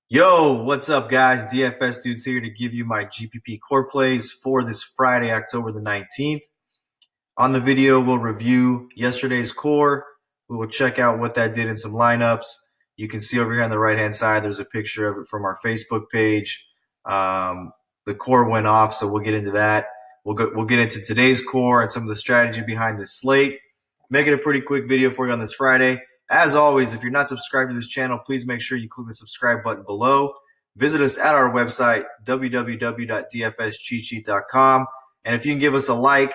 Yo, what's up, guys? DfsDudes here to give you my GPP core plays for this Friday, October the 19th. On the video, we'll review yesterday's core. We will check out what that did in some lineups. You can see over here on the right-hand side, there's a picture of it from our Facebook page. The core went off, so we'll get into that. We'll get into today's core and some of the strategy behind this slate. Make it a pretty quick video for you on this Friday. As always, if you're not subscribed to this channel, please make sure you click the subscribe button below. Visit us at our website, www.dfscheatsheet.com. And if you can give us a like,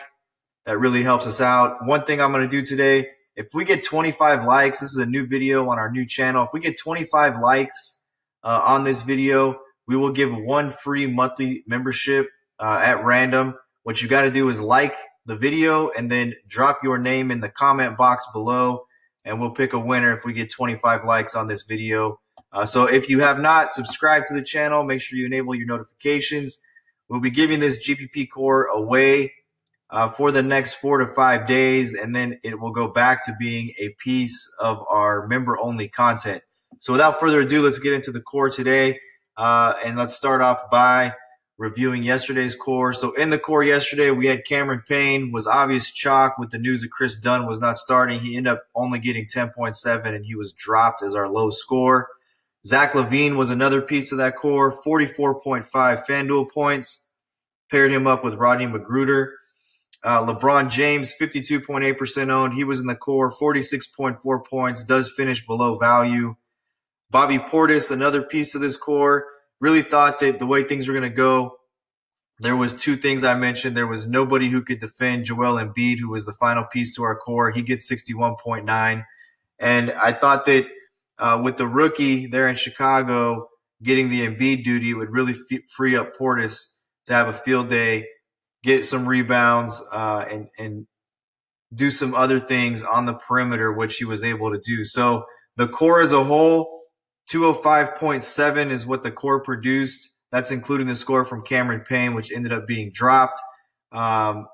that really helps us out. One thing I'm going to do today, if we get 25 likes, this is a new video on our new channel. If we get 25 likes on this video, we will give one free monthly membership at random. What you got to do is like the video and then drop your name in the comment box below, and we'll pick a winner if we get 25 likes on this video. So if you have not subscribed to the channel, make sure you enable your notifications. We'll be giving this GPP core away for the next 4 to 5 days, and then it will go back to being a piece of our member-only content. So without further ado, let's get into the core today, and let's start off by reviewing yesterday's core. So in the core yesterday, we had Cameron Payne, was obvious chalk with the news that Chris Dunn was not starting. He ended up only getting 10.7, and he was dropped as our low score. Zach LaVine was another piece of that core, 44.5 FanDuel points. Paired him up with Rodney Magruder. LeBron James, 52.8% owned. He was in the core, 46.4 points, does finish below value. Bobby Portis, another piece of this core. Really thought that the way things were going to go, there was two things I mentioned. There was nobody who could defend Joel Embiid, who was the final piece to our core. He gets 61.9. And I thought that with the rookie there in Chicago getting the Embiid duty, it would really free up Portis to have a field day, get some rebounds, and do some other things on the perimeter, which he was able to do. So the core as a whole, 205.7 is what the core produced. That's including the score from Cameron Payne, which ended up being dropped. You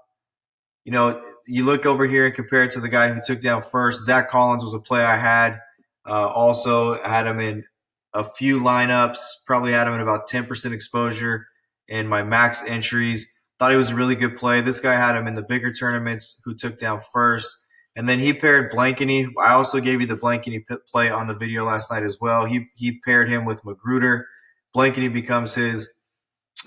look over here and compare it to the guy who took down first. Zach Collins was a play I had. Also had him in a few lineups, probably had him in about 10% exposure in my max entries. Thought he was a really good play. This guy had him in the bigger tournaments who took down first. And then he paired Blankeny. I also gave you the Blankeny play on the video last night as well. He paired him with Magruder. Blankeny becomes his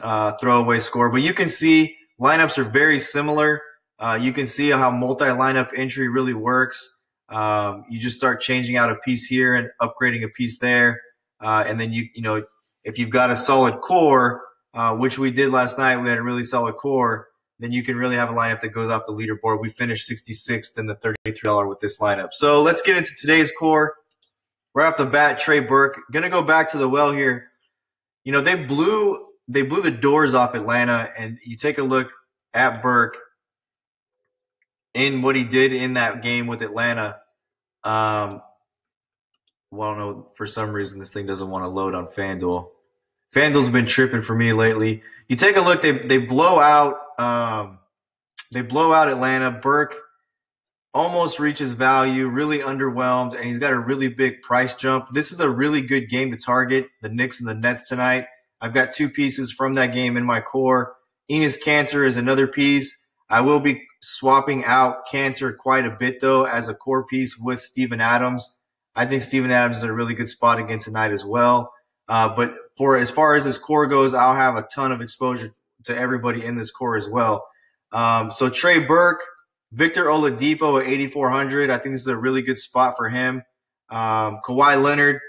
throwaway score. But you can see lineups are very similar. You can see how multi-lineup entry really works. You just start changing out a piece here and upgrading a piece there. And then, if you've got a solid core, which we did last night, we had a really solid core, then you can really have a lineup that goes off the leaderboard. We finished 66th in the $33 with this lineup. So let's get into today's core. Right off the bat, Trey Burke. Going to go back to the well here. They blew the doors off Atlanta, and you take a look at Burke in what he did in that game with Atlanta. I don't know, for some reason this thing doesn't want to load on FanDuel. FanDuel's been tripping for me lately. You take a look, they blow out Atlanta. Burke almost reaches value, really underwhelmed, and he's got a really big price jump. This is a really good game to target the Knicks and the Nets tonight. I've got two pieces from that game in my core. Enes Kanter is another piece. I will be swapping out Kanter quite a bit, though, as a core piece with Steven Adams. I think Steven Adams is a really good spot again tonight as well. But as far as this core goes, I'll have a ton of exposure to everybody in this core as well. So Trey Burke, Victor Oladipo at 8,400. I think this is a really good spot for him. Kawhi Leonard,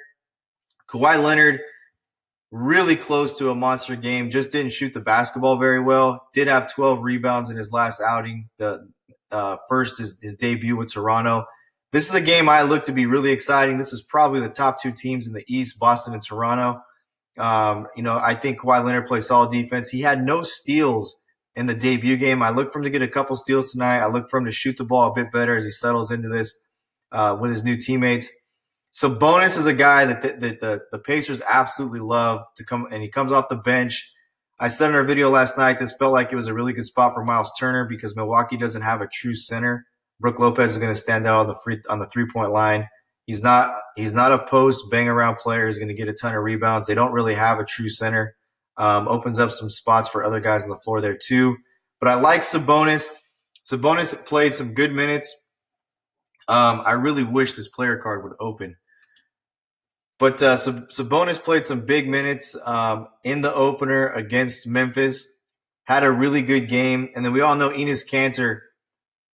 really close to a monster game. Just didn't shoot the basketball very well. Did have 12 rebounds in his last outing. The first his debut with Toronto. This is a game I look to be really exciting. This is probably the top two teams in the East, Boston and Toronto. I think Kawhi Leonard plays solid defense. He had no steals in the debut game. I look for him to get a couple steals tonight. I look for him to shoot the ball a bit better as he settles into this with his new teammates. Sabonis is a guy that the Pacers absolutely love to come, and he comes off the bench. I said in our video last night, this felt like it was a really good spot for Miles Turner because Milwaukee doesn't have a true center. Brook Lopez is going to stand out on the three-point line. He's not a post bang around player. He's going to get a ton of rebounds. They don't really have a true center. Opens up some spots for other guys on the floor there too. But I like Sabonis. Sabonis played some good minutes. I really wish this player card would open. But Sabonis played some big minutes in the opener against Memphis. Had a really good game. And then we all know Enes Kanter.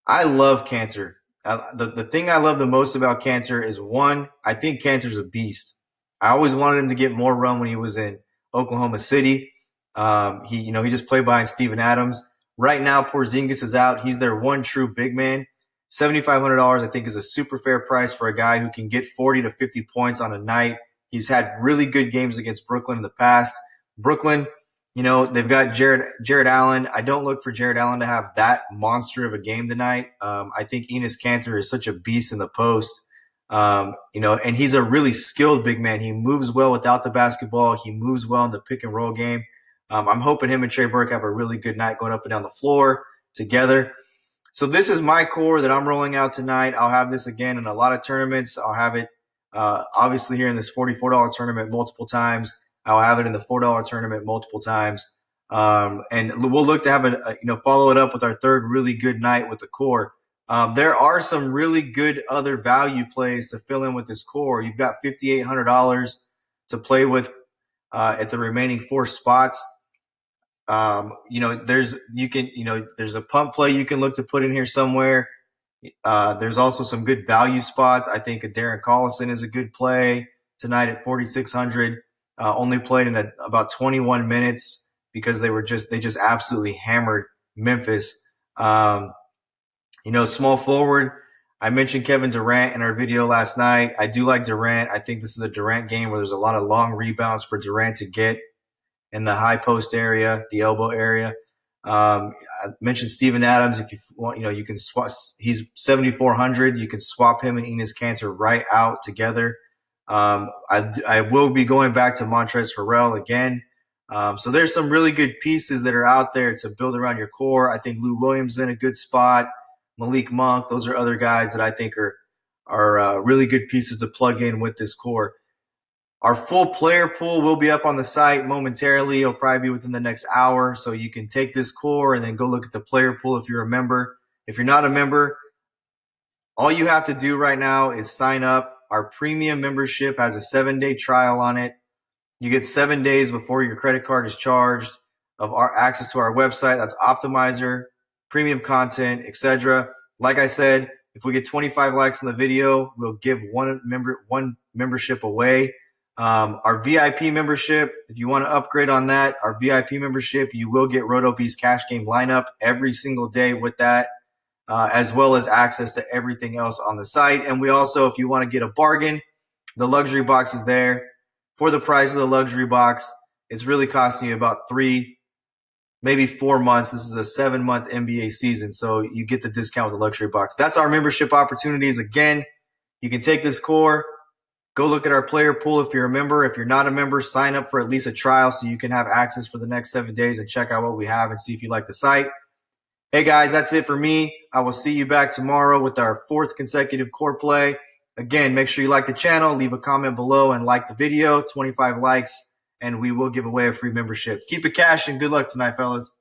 I love Kanter. The thing I love the most about Kanter is, one, I think Kanter's a beast. I always wanted him to get more run when he was in Oklahoma City. He just played behind Steven Adams. Right now, Porzingis is out. He's their one true big man. $7,500, I think, is a super fair price for a guy who can get 40 to 50 points on a night. He's had really good games against Brooklyn in the past. Brooklyn, they've got Jared Allen. I don't look for Jared Allen to have that monster of a game tonight. I think Enes Kanter is such a beast in the post. And he's a really skilled big man. He moves well without the basketball. He moves well in the pick and roll game. I'm hoping him and Trey Burke have a really good night going up and down the floor together. So this is my core that I'm rolling out tonight. I'll have this again in a lot of tournaments. I'll have it obviously here in this $44 tournament multiple times. I'll have it in the $4 tournament multiple times. And we'll look to have follow it up with our third really good night with the core. There are some really good other value plays to fill in with this core. You've got $5,800 to play with at the remaining 4 spots. There's a pump play you can look to put in here somewhere. There's also some good value spots. I think a Darren Collison is a good play tonight at 4,600. Only played in about 21 minutes because they just absolutely hammered Memphis. Small forward. I mentioned Kevin Durant in our video last night. I do like Durant. I think this is a Durant game where there's a lot of long rebounds for Durant to get in the high post area, the elbow area. I mentioned Steven Adams. If you want, you can swap. He's 7,400. You can swap him and Enes Kanter right out together. I will be going back to Montrezl Harrell again. So there's some really good pieces that are out there to build around your core. I think Lou Williams is in a good spot. Malik Monk. Those are other guys that I think are really good pieces to plug in with this core. Our full player pool will be up on the site momentarily. It'll probably be within the next hour. So you can take this core and then go look at the player pool if you're a member. If you're not a member, all you have to do right now is sign up. Our premium membership has a 7-day trial on it. You get 7 days before your credit card is charged of our access to our website. That's Optimizer, premium content, etc. Like I said, if we get 25 likes in the video, we'll give one membership away. Our VIP membership, if you want to upgrade on that, our VIP membership, you will get RotoBee's cash game lineup every single day with that, as well as access to everything else on the site. And we also, if you want to get a bargain, the luxury box is there. For the price of the luxury box, it's really costing you about 3, maybe 4 months. This is a 7-month NBA season, so you get the discount with the luxury box. That's our membership opportunities. Again, you can take this core, go look at our player pool if you're a member. If you're not a member, sign up for at least a trial so you can have access for the next 7 days and check out what we have and see if you like the site. Hey, guys, that's it for me. I will see you back tomorrow with our 4th consecutive core play. Again, make sure you like the channel, leave a comment below, and like the video. 25 likes, and we will give away a free membership. Keep it cash, and good luck tonight, fellas.